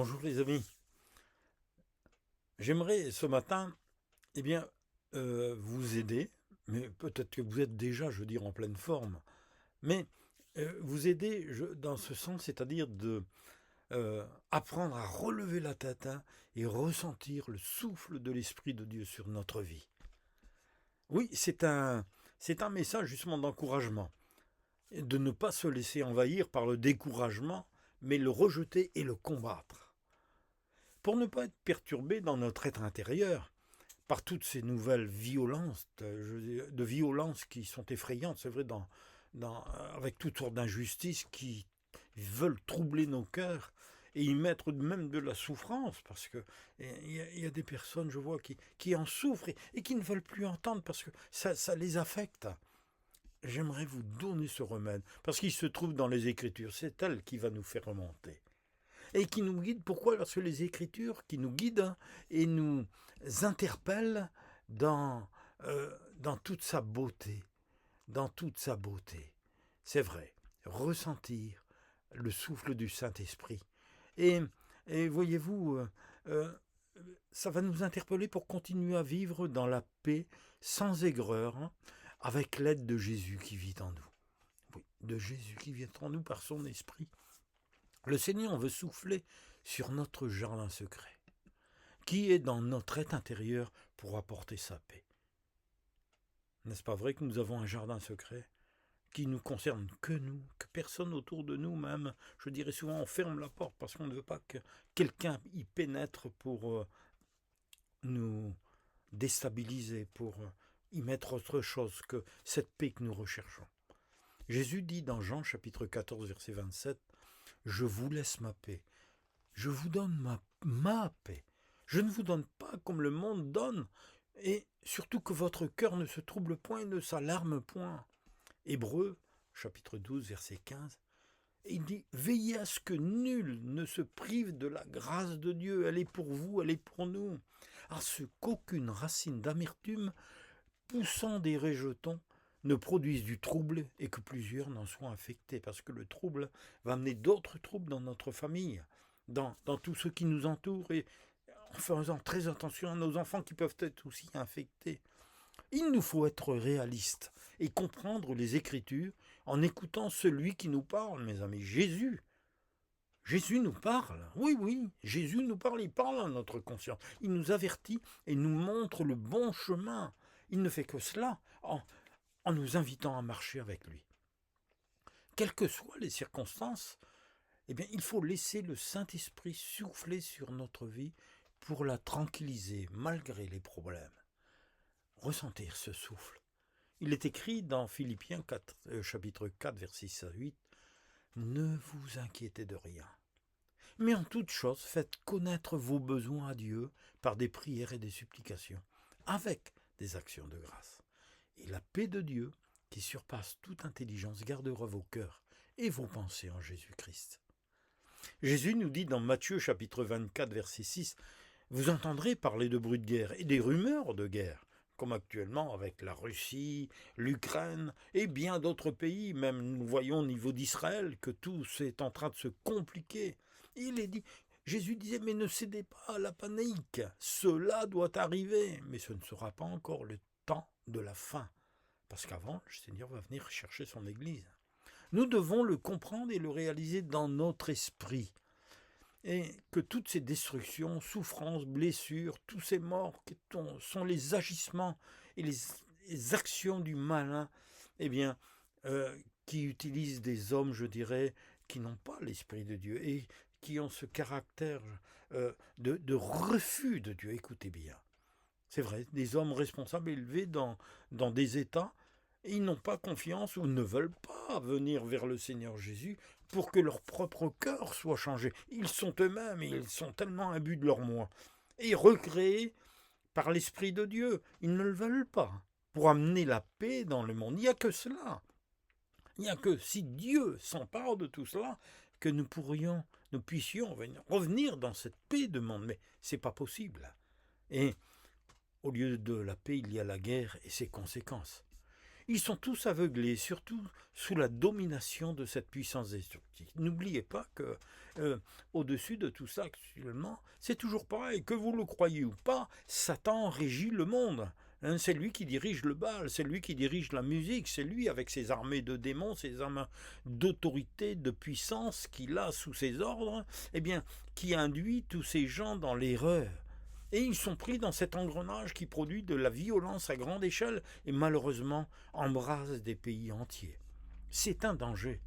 Bonjour les amis, j'aimerais ce matin vous aider, mais peut-être que vous êtes déjà, je veux dire, en pleine forme, mais vous aider dans ce sens, c'est-à-dire de apprendre à relever la tête hein, et ressentir le souffle de l'Esprit de Dieu sur notre vie. Oui, c'est un message justement d'encouragement, de ne pas se laisser envahir par le découragement, mais le rejeter et le combattre. Pour ne pas être perturbé dans notre être intérieur, par toutes ces nouvelles violences, de violences qui sont effrayantes, c'est vrai, avec toutes sortes d'injustices qui veulent troubler nos cœurs et y mettre même de la souffrance, parce que il y a des personnes, je vois, qui en souffrent et qui ne veulent plus entendre parce que ça les affecte. J'aimerais vous donner ce remède, parce qu'il se trouve dans les Écritures, c'est elle qui va nous faire remonter et qui nous guide. Pourquoi? Parce que les Écritures qui nous guident et nous interpellent dans toute sa beauté, dans toute sa beauté. C'est vrai, ressentir le souffle du Saint-Esprit. Et, et voyez-vous, euh, ça va nous interpeller pour continuer à vivre dans la paix, sans aigreur, hein, avec l'aide de Jésus qui vit en nous. Oui, de Jésus qui vit en nous par son Esprit. Le Seigneur veut souffler sur notre jardin secret, qui est dans notre être intérieur pour apporter sa paix. N'est-ce pas vrai que nous avons un jardin secret qui nous concerne que nous, que personne autour de nous même, je dirais souvent on ferme la porte parce qu'on ne veut pas que quelqu'un y pénètre pour nous déstabiliser, pour y mettre autre chose que cette paix que nous recherchons. Jésus dit dans Jean chapitre 14 verset 27, « Je vous laisse ma paix. Je vous donne ma paix. Je ne vous donne pas comme le monde donne, et surtout que votre cœur ne se trouble point et ne s'alarme point. » Hébreux, chapitre 12, verset 15, il dit « Veillez à ce que nul ne se prive de la grâce de Dieu. Elle est pour vous, elle est pour nous. À ce qu'aucune racine d'amertume poussant des rejetons ne produise du trouble et que plusieurs n'en soient affectés. » Parce que le trouble va amener d'autres troubles dans notre famille, dans tout ce qui nous entoure, et en faisant très attention à nos enfants qui peuvent être aussi infectés. Il nous faut être réalistes et comprendre les Écritures en écoutant celui qui nous parle, mes amis, Jésus. Jésus nous parle, oui, oui, Jésus nous parle, il parle à notre conscience. Il nous avertit et nous montre le bon chemin. Il ne fait que cela en nous invitant à marcher avec lui. Quelles que soient les circonstances, eh bien, il faut laisser le Saint-Esprit souffler sur notre vie pour la tranquilliser malgré les problèmes. Ressentir ce souffle. Il est écrit dans Philippiens 4, chapitre 4, versets 6 à 8, « Ne vous inquiétez de rien, mais en toute chose faites connaître vos besoins à Dieu par des prières et des supplications, avec des actions de grâce. Et la paix de Dieu, qui surpasse toute intelligence, gardera vos cœurs et vos pensées en Jésus-Christ. » Jésus nous dit dans Matthieu chapitre 24, verset 6, « Vous entendrez parler de bruit de guerre et des rumeurs de guerre, comme actuellement avec la Russie, l'Ukraine et bien d'autres pays. Même nous voyons au niveau d'Israël que tout est en train de se compliquer. » Il est dit, Jésus disait, mais ne cédez pas à la panique. Cela doit arriver, mais ce ne sera pas encore le temps de la fin. Parce qu'avant, le Seigneur va venir chercher son Église. Nous devons le comprendre et le réaliser dans notre esprit. Et que toutes ces destructions, souffrances, blessures, tous ces morts sont les agissements et les actions du malin, eh bien, qui utilisent des hommes, je dirais, qui n'ont pas l'Esprit de Dieu et qui ont ce caractère de refus de Dieu. Écoutez bien. C'est vrai, des hommes responsables élevés dans des États, et ils n'ont pas confiance ou ne veulent pas venir vers le Seigneur Jésus pour que leur propre cœur soit changé. Ils sont eux-mêmes, et ils sont tellement imbus de leur moi. Et recréés par l'Esprit de Dieu. Ils ne le veulent pas. Pour amener la paix dans le monde, il n'y a que cela. Il n'y a que si Dieu s'empare de tout cela, que nous puissions revenir dans cette paix de monde. Mais ce n'est pas possible. Et au lieu de la paix, il y a la guerre et ses conséquences. Ils sont tous aveuglés, surtout sous la domination de cette puissance destructive. N'oubliez pas que au-dessus de tout ça actuellement, c'est toujours pareil, que vous le croyez ou pas, Satan régit le monde. Hein, c'est lui qui dirige le bal, c'est lui qui dirige la musique, c'est lui avec ses armées de démons, ses armées d'autorité, de puissance qu'il a sous ses ordres, eh bien, qui induit tous ces gens dans l'erreur. Et ils sont pris dans cet engrenage qui produit de la violence à grande échelle et malheureusement embrase des pays entiers. C'est un danger.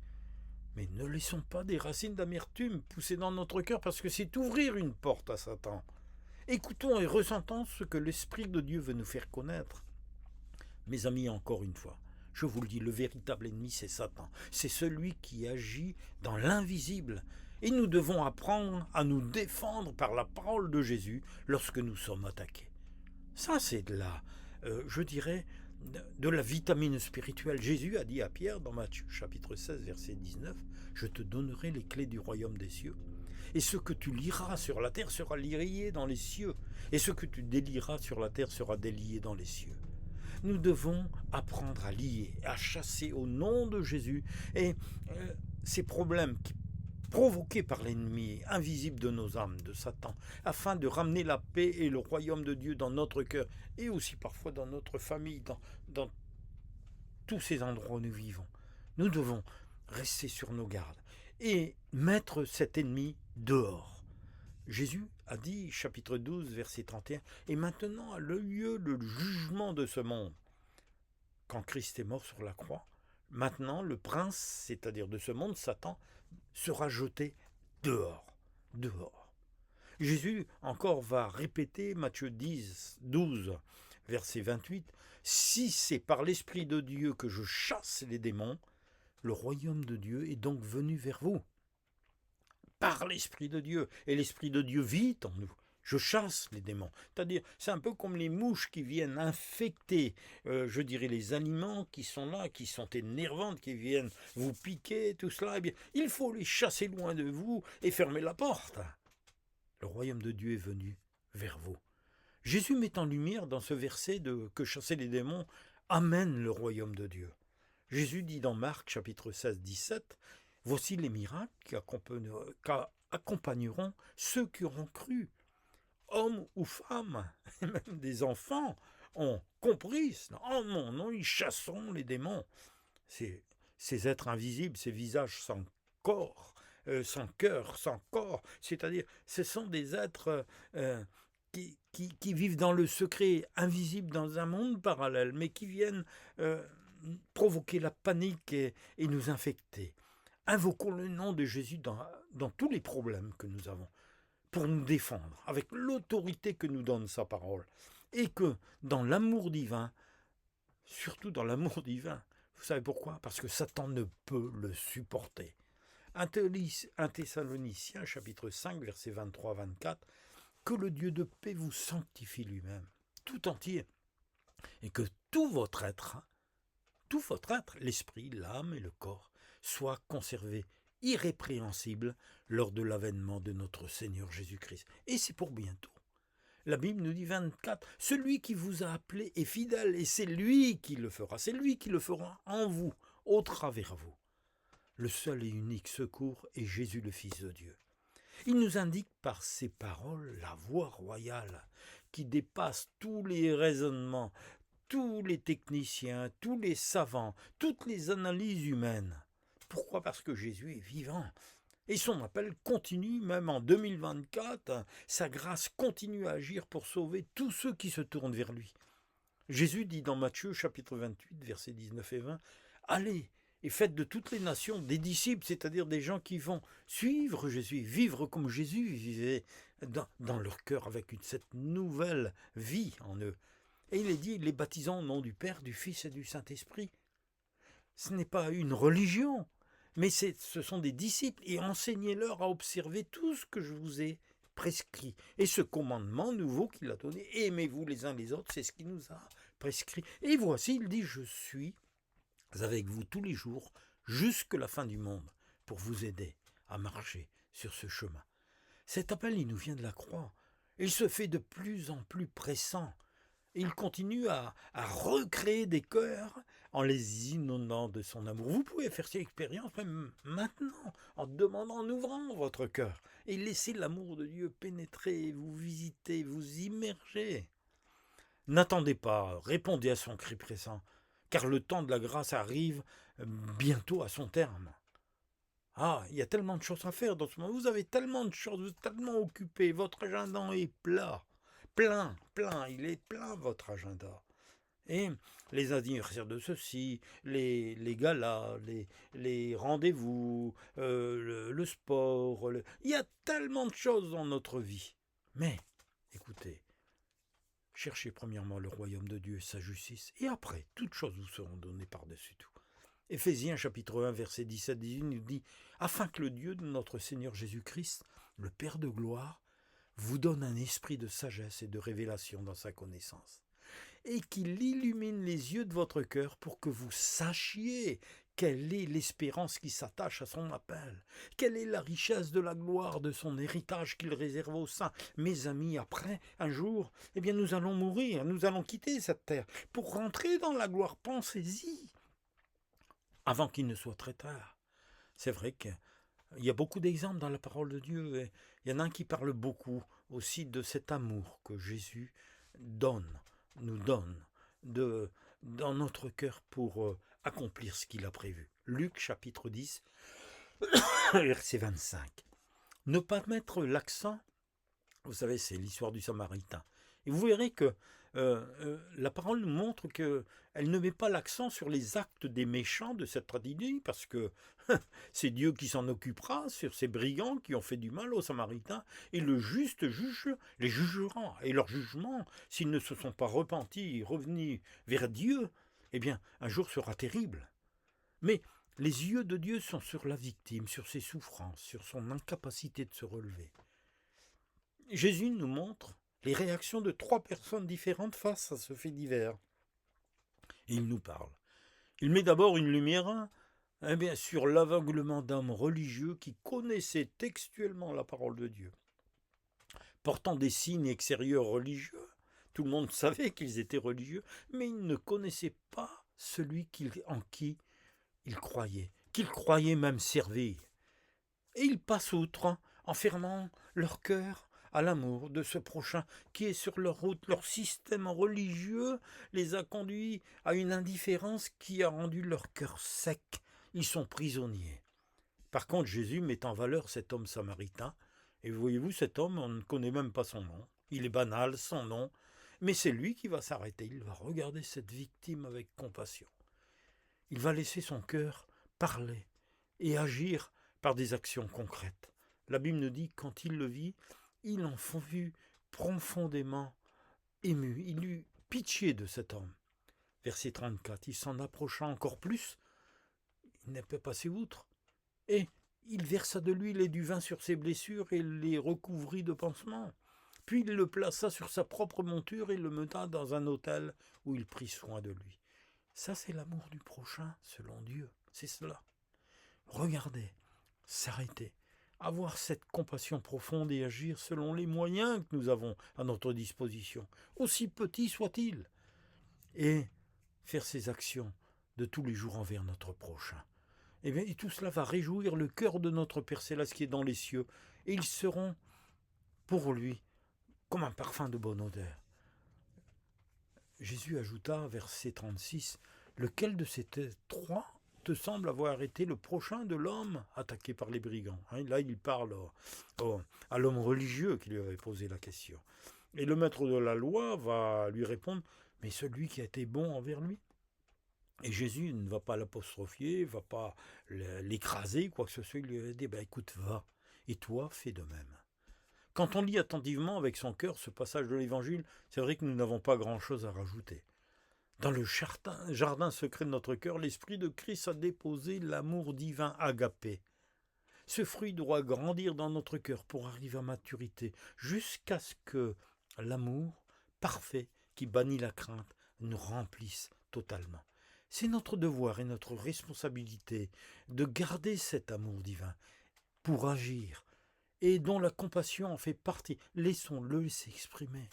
Mais ne laissons pas des racines d'amertume pousser dans notre cœur parce que c'est ouvrir une porte à Satan. Écoutons et ressentons ce que l'Esprit de Dieu veut nous faire connaître. Mes amis, encore une fois, je vous le dis, le véritable ennemi, c'est Satan. C'est celui qui agit dans l'invisible. Et nous devons apprendre à nous défendre par la parole de Jésus lorsque nous sommes attaqués. Ça, c'est de la, je dirais, de la vitamine spirituelle. Jésus a dit à Pierre dans Matthieu chapitre 16, verset 19, « Je te donnerai les clés du royaume des cieux. Et ce que tu lieras sur la terre sera lié dans les cieux. Et ce que tu délieras sur la terre sera délié dans les cieux. » Nous devons apprendre à lier, à chasser au nom de Jésus. Et ces problèmes provoqués par l'ennemi invisible de nos âmes, de Satan, afin de ramener la paix et le royaume de Dieu dans notre cœur, et aussi parfois dans notre famille, dans tous ces endroits où nous vivons. Nous devons rester sur nos gardes et mettre cet ennemi dehors. Jésus a dit, chapitre 12, verset 31, « Et maintenant a lieu le jugement de ce monde. » Quand Christ est mort sur la croix, maintenant le prince, c'est-à-dire de ce monde, Satan, sera jeté dehors. Dehors. Jésus encore va répéter, Matthieu 10, 12, verset 28, « Si c'est par l'Esprit de Dieu que je chasse les démons, le royaume de Dieu est donc venu vers vous. » Par l'Esprit de Dieu. Et l'Esprit de Dieu vit en nous. Je chasse les démons. C'est-à-dire, c'est un peu comme les mouches qui viennent infecter, je dirais, les aliments qui sont là, qui sont énervantes, qui viennent vous piquer, tout cela. Eh bien, il faut les chasser loin de vous et fermer la porte. Le royaume de Dieu est venu vers vous. Jésus met en lumière dans ce verset que chasser les démons amène le royaume de Dieu. Jésus dit dans Marc chapitre 16, 17, « Voici les miracles qui accompagneront ceux qui auront cru. » Hommes ou femmes, et même des enfants, ont compris. En mon nom, ils chasseront les démons. Ces êtres invisibles, ces visages sans corps, sans cœur, sans corps, c'est-à-dire ce sont des êtres qui vivent dans le secret, invisible dans un monde parallèle, mais qui viennent provoquer la panique et nous infecter. Invoquons le nom de Jésus dans tous les problèmes que nous avons, pour nous défendre, avec l'autorité que nous donne sa parole. Et que dans l'amour divin, surtout dans l'amour divin, vous savez pourquoi? Parce que Satan ne peut le supporter. 1 Thessaloniciens, chapitre 5, versets 23-24, « Que le Dieu de paix vous sanctifie lui-même, tout entier, et que tout votre être, l'esprit, l'âme et le corps, soit conservé irrépréhensible lors de l'avènement de notre Seigneur Jésus-Christ. » Et c'est pour bientôt. La Bible nous dit 24, « Celui qui vous a appelé est fidèle, et c'est lui qui le fera. C'est lui qui le fera en vous, au travers vous. » Le seul et unique secours est Jésus le Fils de Dieu. Il nous indique par ses paroles la voie royale qui dépasse tous les raisonnements, tous les techniciens, tous les savants, toutes les analyses humaines. Pourquoi? Parce que Jésus est vivant. Et son appel continue, même en 2024, sa grâce continue à agir pour sauver tous ceux qui se tournent vers lui. Jésus dit dans Matthieu chapitre 28, versets 19 et 20, « Allez et faites de toutes les nations des disciples, c'est-à-dire des gens qui vont suivre Jésus, vivre comme Jésus vivait dans leur cœur avec cette nouvelle vie en eux. » Et il est dit, les baptisant au nom du Père, du Fils et du Saint-Esprit. Ce n'est pas une religion, mais ce sont des disciples, et enseignez-leur à observer tout ce que je vous ai prescrit. Et ce commandement nouveau qu'il a donné, aimez-vous les uns les autres, c'est ce qu'il nous a prescrit. Et voici, il dit, je suis avec vous tous les jours, jusque la fin du monde, pour vous aider à marcher sur ce chemin. Cet appel, il nous vient de la croix. Il se fait de plus en plus pressant. Il continue à recréer des cœurs en les inondant de son amour. Vous pouvez faire cette expérience même maintenant, en demandant, en ouvrant votre cœur, et laisser l'amour de Dieu pénétrer, vous visiter, vous immerger. N'attendez pas, répondez à son cri pressant, car le temps de la grâce arrive bientôt à son terme. Ah, il y a tellement de choses à faire dans ce moment. Vous avez tellement de choses, vous êtes tellement occupé. Votre agenda est plein. Il est plein votre agenda. Et les anniversaires de ceci, les galas, les rendez-vous, le sport, il y a tellement de choses dans notre vie. Mais, écoutez, cherchez premièrement le royaume de Dieu et sa justice, et après, toutes choses vous seront données par-dessus tout. Éphésiens chapitre 1, verset 17-18 nous dit « Afin que le Dieu de notre Seigneur Jésus-Christ, le Père de gloire, vous donne un esprit de sagesse et de révélation dans sa connaissance, et qu'il illumine les yeux de votre cœur pour que vous sachiez quelle est l'espérance qui s'attache à son appel, quelle est la richesse de la gloire de son héritage qu'il réserve aux saints. Mes amis, après, un jour, eh bien nous allons mourir, nous allons quitter cette terre pour rentrer dans la gloire. Pensez-y avant qu'il ne soit très tard. C'est vrai qu'il y a beaucoup d'exemples dans la parole de Dieu. Et il y en a un qui parle beaucoup aussi de cet amour que Jésus nous donne dans notre cœur pour accomplir ce qu'il a prévu. Luc chapitre 10, verset 25. Ne pas mettre l'accent, vous savez, c'est l'histoire du Samaritain. Et vous verrez que la parole nous montre qu'elle ne met pas l'accent sur les actes des méchants de cette tragédie, parce que c'est Dieu qui s'en occupera, sur ces brigands qui ont fait du mal aux Samaritains, et le juste juge les jugera, et leur jugement, s'ils ne se sont pas repentis et revenus vers Dieu, eh bien, un jour sera terrible. Mais les yeux de Dieu sont sur la victime, sur ses souffrances, sur son incapacité de se relever. Jésus nous montre les réactions de 3 personnes différentes face à ce fait divers. Et il nous parle. Il met d'abord une lumière sur l'aveuglement d'hommes religieux qui connaissaient textuellement la parole de Dieu. Portant des signes extérieurs religieux, tout le monde savait qu'ils étaient religieux, mais ils ne connaissaient pas celui en qui ils croyaient, qu'ils croyaient même servir. Et ils passent outre en fermant leur cœur à l'amour de ce prochain qui est sur leur route. Leur système religieux les a conduits à une indifférence qui a rendu leur cœur sec. Ils sont prisonniers. Par contre, Jésus met en valeur cet homme samaritain. Et voyez-vous, cet homme, on ne connaît même pas son nom. Il est banal, son nom. Mais c'est lui qui va s'arrêter. Il va regarder cette victime avec compassion. Il va laisser son cœur parler et agir par des actions concrètes. La Bible nous dit, quand il le vit, il en fut profondément ému. Il eut pitié de cet homme. Verset 34, il s'en approcha encore plus, il n'a pas passé outre, et il versa de l'huile et du vin sur ses blessures et les recouvrit de pansements. Puis il le plaça sur sa propre monture et le mena dans un autel où il prit soin de lui. Ça, c'est l'amour du prochain selon Dieu. C'est cela. Regardez, s'arrêter, avoir cette compassion profonde et agir selon les moyens que nous avons à notre disposition, aussi petits soient-ils, et faire ces actions de tous les jours envers notre prochain. Et tout cela va réjouir le cœur de notre Père Céleste qui est dans les cieux, et ils seront pour lui comme un parfum de bonne odeur. Jésus ajouta, verset 36, « Lequel de ces 3 te semble avoir été le prochain de l'homme attaqué par les brigands ?» Là, il parle à l'homme religieux qui lui avait posé la question. Et le maître de la loi va lui répondre, « Mais celui qui a été bon envers lui ?» Et Jésus ne va pas l'apostrophier, ne va pas l'écraser, quoi que ce soit. Il lui a dit, « Écoute, va, et toi, fais de même. » Quand on lit attentivement avec son cœur ce passage de l'Évangile, c'est vrai que nous n'avons pas grand-chose à rajouter. Dans le jardin secret de notre cœur, l'Esprit de Christ a déposé l'amour divin agapé. Ce fruit doit grandir dans notre cœur pour arriver à maturité, jusqu'à ce que l'amour parfait qui bannit la crainte nous remplisse totalement. C'est notre devoir et notre responsabilité de garder cet amour divin pour agir, et dont la compassion en fait partie. Laissons-le s'exprimer.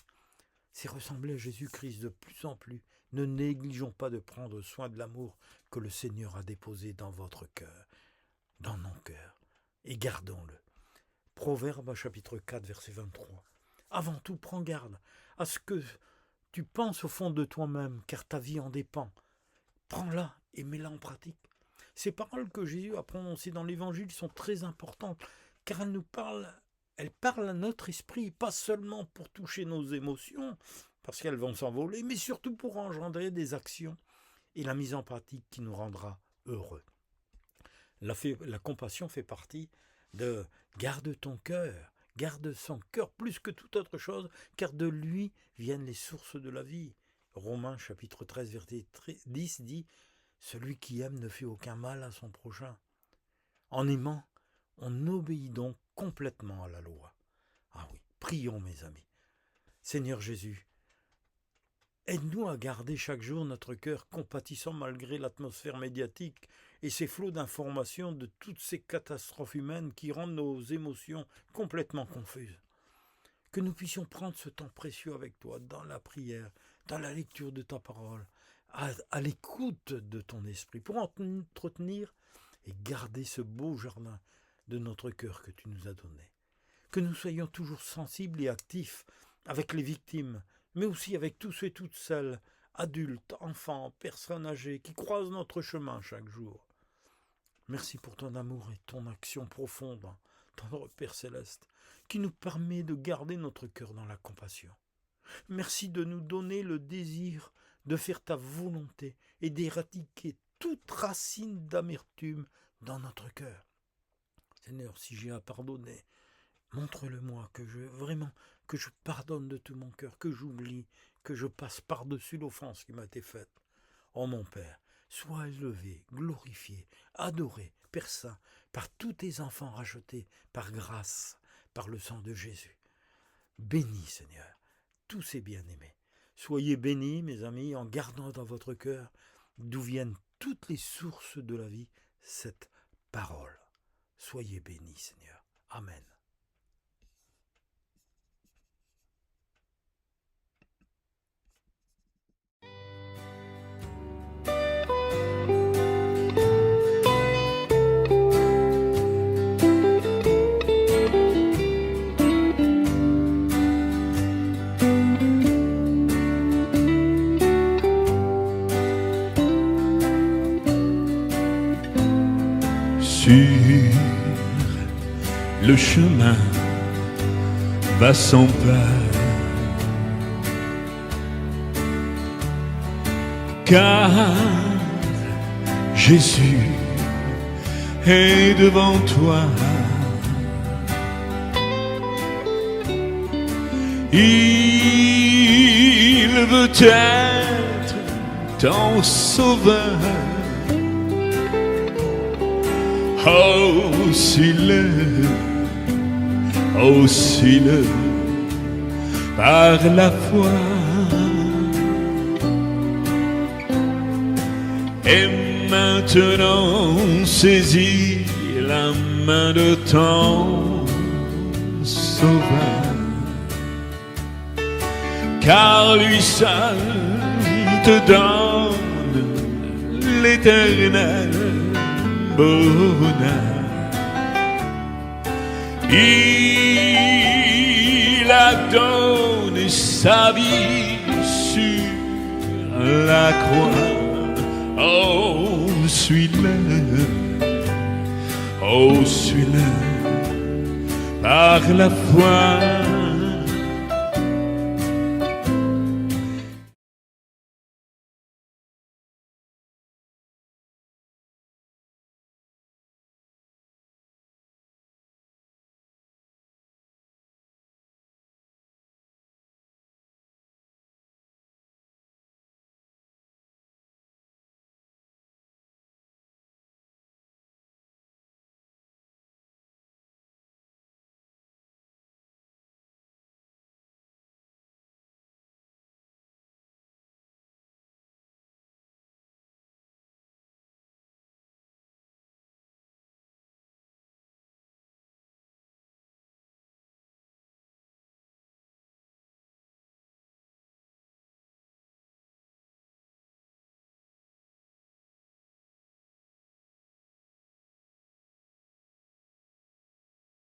C'est ressembler à Jésus-Christ de plus en plus, ne négligeons pas de prendre soin de l'amour que le Seigneur a déposé dans votre cœur, dans nos cœurs, et gardons-le. Proverbe chapitre 4, verset 23. Avant tout, prends garde à ce que tu penses au fond de toi-même, car ta vie en dépend. Prends-la et mets-la en pratique. Ces paroles que Jésus a prononcées dans l'Évangile sont très importantes, car elles parlent à notre esprit, pas seulement pour toucher nos émotions, parce qu'elles vont s'envoler, mais surtout pour engendrer des actions et la mise en pratique qui nous rendra heureux. La compassion fait partie de garde ton cœur, garde son cœur plus que toute autre chose, car de lui viennent les sources de la vie. Romains chapitre 13, verset 10 dit « Celui qui aime ne fait aucun mal à son prochain ». En aimant, on obéit donc complètement à la loi. Ah oui, prions mes amis. Seigneur Jésus, aide-nous à garder chaque jour notre cœur compatissant malgré l'atmosphère médiatique et ces flots d'informations de toutes ces catastrophes humaines qui rendent nos émotions complètement confuses. Que nous puissions prendre ce temps précieux avec toi dans la prière, dans la lecture de ta parole, à l'écoute de ton esprit, pour entretenir et garder ce beau jardin de notre cœur que tu nous as donné. Que nous soyons toujours sensibles et actifs avec les victimes, mais aussi avec tous et toutes celles, adultes, enfants, personnes âgées, qui croisent notre chemin chaque jour. Merci pour ton amour et ton action profonde, tendre Père Céleste, qui nous permet de garder notre cœur dans la compassion. Merci de nous donner le désir de faire ta volonté et d'éradiquer toute racine d'amertume dans notre cœur. Seigneur, si j'ai à pardonner, montre-le-moi que je pardonne de tout mon cœur, que j'oublie, que je passe par-dessus l'offense qui m'a été faite. Oh mon Père, sois élevé, glorifié, adoré, Père Saint, par tous tes enfants rachetés par grâce, par le sang de Jésus. Bénis, Seigneur, tous ces bien-aimés. Soyez bénis, mes amis, en gardant dans votre cœur, d'où viennent toutes les sources de la vie, cette parole. Soyez bénis, Seigneur. Amen. Sur le chemin va son pas, car Jésus est devant toi. Il veut être ton sauveur. Oh, suis-le, par la foi. Et maintenant, saisis la main de ton Sauveur, car lui seul te donne l'éternel bonheur. Il a donné sa vie sur la croix. Oh, suis-le, par la foi.